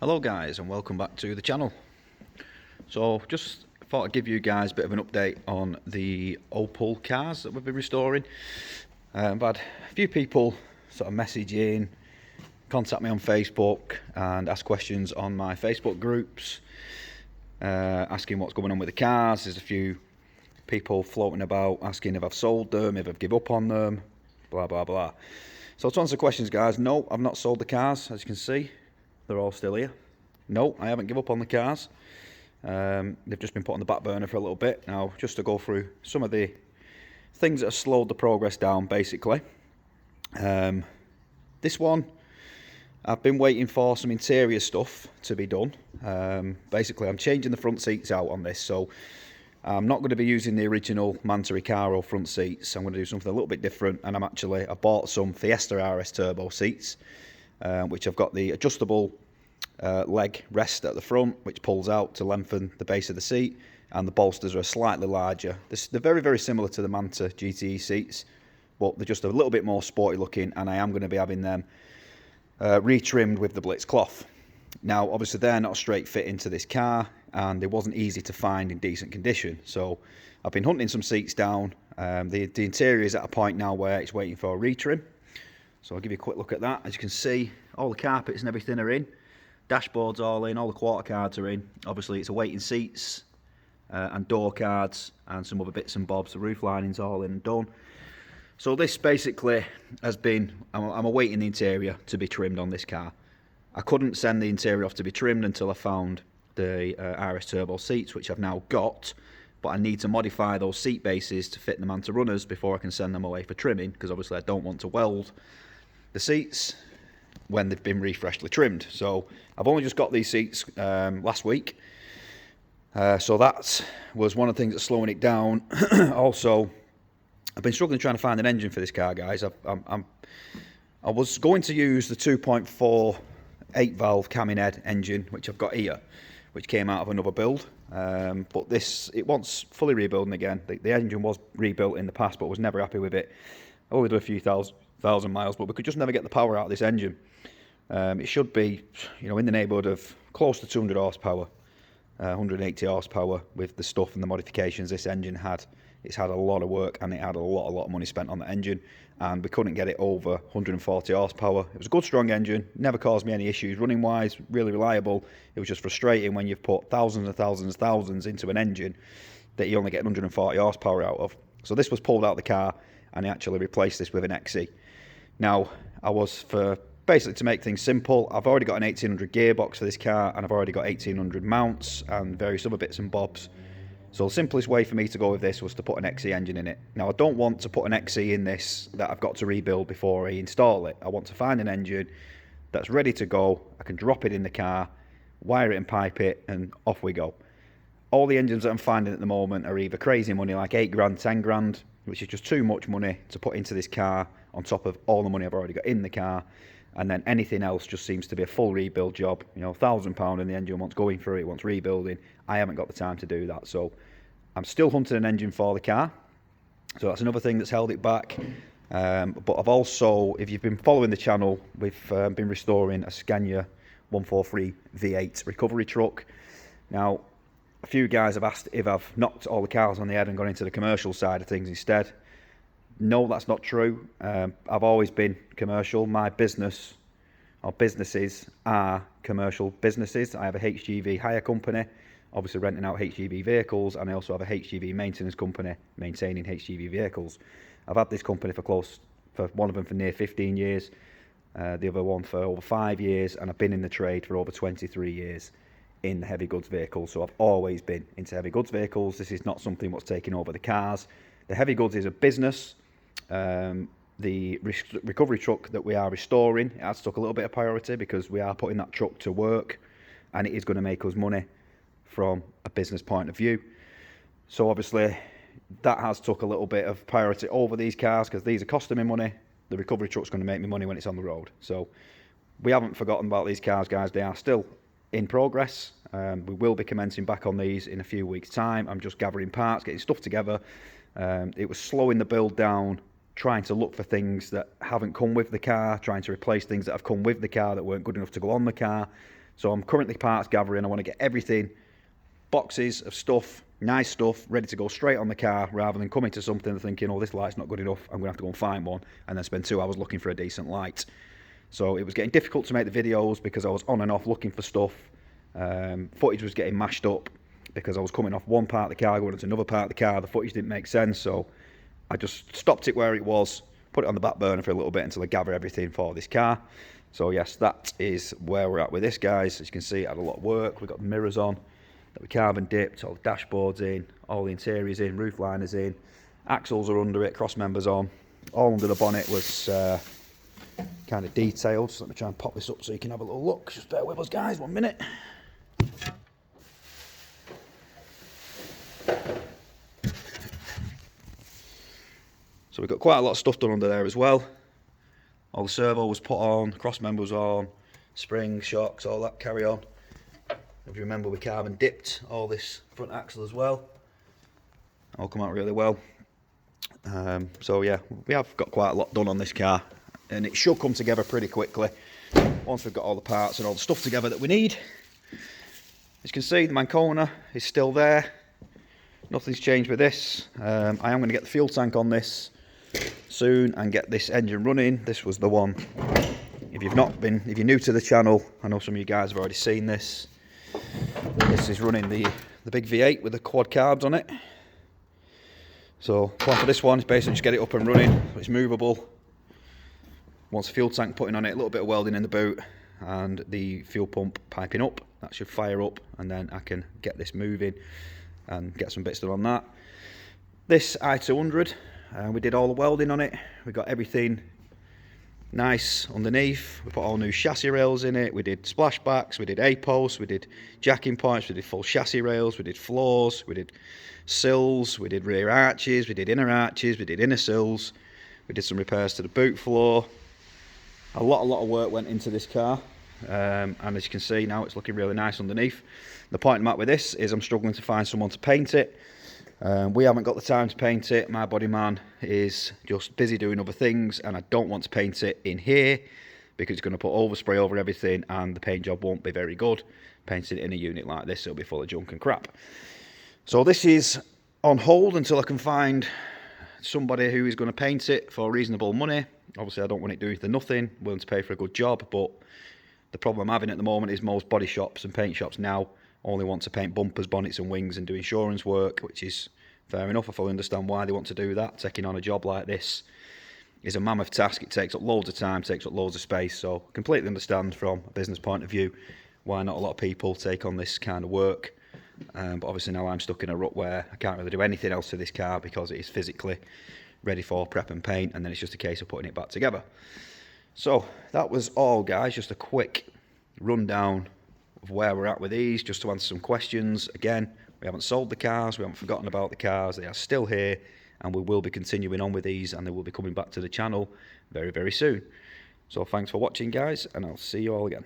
Hello guys, and welcome back to the channel. So just thought I'd give you guys a bit of an update on the Opel cars that we've been restoring. I've had a few people sort of message in, contact me on Facebook and ask questions on my Facebook groups, asking what's going on with the cars. There's a few people floating about asking if I've sold them, if I've given up on them, blah blah blah. So to answer the questions, guys, no, I've not sold the cars. As you can see, they're all still here. No, I haven't given up on the cars. They've just been put on the back burner for a little bit. Now, just to go through some of the things that have slowed the progress down, basically. This one, I've been waiting for some interior stuff to be done. Basically, I'm changing the front seats out on this, so I'm not going to be using the original Manta Recaro front seats. I'm going to do something a little bit different, and I bought some Fiesta RS Turbo seats, which have got the adjustable leg rest at the front, which pulls out to lengthen the base of the seat, and the bolsters are slightly larger. They're very, very similar to the Manta GTE seats, but they're just a little bit more sporty looking, and I am going to be having them retrimmed with the Blitz cloth. Now, obviously, they're not a straight fit into this car, and it wasn't easy to find in decent condition. So I've been hunting some seats down. The interior is at a point now where it's waiting for a retrim. So I'll give you a quick look at that. As you can see, all the carpets and everything are in. Dashboard's all in, all the quarter cards are in. Obviously, it's awaiting seats and door cards and some other bits and bobs. The roof lining's all in and done. So this basically has been, I'm awaiting the interior to be trimmed on this car. I couldn't send the interior off to be trimmed until I found the RS Turbo seats, which I've now got, but I need to modify those seat bases to fit the Manta runners before I can send them away for trimming, because obviously I don't want to weld the seats when they've been freshly trimmed. So I've only just got these seats last week, so that was one of the things that's slowing it down. Also, I've been struggling trying to find an engine for this car, guys. I was going to use the 2.4 8-valve cam in head engine, which I've got here, which came out of another build, but it wants fully rebuilding again. The engine was rebuilt in the past, but I was never happy with it. I only did a few thousand miles, but we could just never get the power out of this engine. It should be, in the neighbourhood of close to 200 horsepower, 180 horsepower with the stuff and the modifications this engine had. It's had a lot of work, and it had a lot of money spent on the engine, and we couldn't get it over 140 horsepower. It was a good, strong engine, never caused me any issues running wise, really reliable. It was just frustrating when you've put thousands and thousands into an engine that you only get 140 horsepower out of. So this was pulled out of the car, and I actually replaced this with an XE. Now, basically, to make things simple, I've already got an 1800 gearbox for this car, and I've already got 1800 mounts and various other bits and bobs. So the simplest way for me to go with this was to put an XE engine in it. Now, I don't want to put an XE in this that I've got to rebuild before I install it. I want to find an engine that's ready to go. I can drop it in the car, wire it and pipe it, and off we go. All the engines that I'm finding at the moment are either crazy money, like 8 grand, 10 grand, which is just too much money to put into this car on top of all the money I've already got in the car. And then anything else just seems to be a full rebuild job. £1,000 and the engine wants going through it, wants rebuilding. I haven't got the time to do that. So I'm still hunting an engine for the car. So that's another thing that's held it back. But I've also, if you've been following the channel, we've been restoring a Scania 143 V8 recovery truck. Now, a few guys have asked if I've knocked all the cars on the head and gone into the commercial side of things instead. No, that's not true. I've always been commercial. My businesses are commercial businesses. I have a HGV hire company, obviously renting out HGV vehicles, and I also have a HGV maintenance company maintaining HGV vehicles. I've had this company for one of them for near 15 years, the other one for over 5 years, and I've been in the trade for over 23 years in the heavy goods vehicles. So I've always been into heavy goods vehicles. This is not something what's taking over the cars. The heavy goods is a business. The recovery truck that we are restoring, it has took a little bit of priority because we are putting that truck to work, and it is going to make us money from a business point of view. So obviously that has took a little bit of priority over these cars because these are costing me money. The recovery truck's going to make me money when it's on the road. So we haven't forgotten about these cars, guys. They are still in progress. We will be commencing back on these in a few weeks' time. I'm just gathering parts, getting stuff together. It was slowing the build down, trying to look for things that haven't come with the car, trying to replace things that have come with the car that weren't good enough to go on the car. So I'm currently parts gathering. I want to get everything, boxes of stuff, nice stuff, ready to go straight on the car, rather than coming to something and thinking, oh, this light's not good enough, I'm going to have to go and find one, and then spend 2 hours looking for a decent light. So it was getting difficult to make the videos because I was on and off looking for stuff. Footage was getting mashed up because I was coming off one part of the car, going into another part of the car. The footage didn't make sense, so I just stopped it where it was, put it on the back burner for a little bit until I gather everything for this car. So yes, that is where we're at with this, guys. As you can see, it had a lot of work. We've got the mirrors on that we carbon dipped, all the dashboards in, all the interiors in, roof liners in, axles are under it, cross members on. All under the bonnet was kind of detailed. So let me try and pop this up so you can have a little look. Just bear with us, guys, 1 minute. So we've got quite a lot of stuff done under there as well. All the servo was put on, cross member was on, springs, shocks, all that carry on. If you remember, we carbon dipped all this front axle as well. All come out really well. So yeah, we have got quite a lot done on this car, and it should come together pretty quickly once we've got all the parts and all the stuff together that we need. As you can see, the Mancona is still there. Nothing's changed with this. I am going to get the fuel tank on this soon and get this engine running. This was the one. If you're new to the channel, I know some of you guys have already seen this. This is running the big V8 with the quad carbs on it. So plan for this one is basically just get it up and running. It's movable. Once the fuel tank putting on it, a little bit of welding in the boot and the fuel pump piping up. That should fire up, and then I can get this moving and get some bits done on that. This i200, we did all the welding on it. We got everything nice underneath. We put all new chassis rails in it. We did splashbacks, we did A-posts, we did jacking points, we did full chassis rails, we did floors, we did sills, we did rear arches, we did inner arches, we did inner sills. We did some repairs to the boot floor. A lot of work went into this car, and as you can see now, it's looking really nice underneath. The point I'm at with this is I'm struggling to find someone to paint it. We haven't got the time to paint it. My body man is just busy doing other things, and I don't want to paint it in here because it's going to put overspray over everything and the paint job won't be very good. Painting it in a unit like this, it'll be full of junk and crap. So this is on hold until I can find somebody who is going to paint it for reasonable money. Obviously I don't want it doing for nothing, I'm willing to pay for a good job, but the problem I'm having at the moment is most body shops and paint shops now only want to paint bumpers, bonnets and wings and do insurance work, which is fair enough. I fully understand why they want to do that. Taking on a job like this is a mammoth task. It takes up loads of time, takes up loads of space, so I completely understand from a business point of view why not a lot of people take on this kind of work. But obviously now I'm stuck in a rut where I can't really do anything else to this car because it is physically ready for prep and paint, and then it's just a case of putting it back together. So that was all, guys, just a quick rundown of where we're at with these, just to answer some questions. Again, we haven't sold the cars, we haven't forgotten about the cars, they are still here, and we will be continuing on with these, and they will be coming back to the channel very, very soon. So thanks for watching, guys, and I'll see you all again.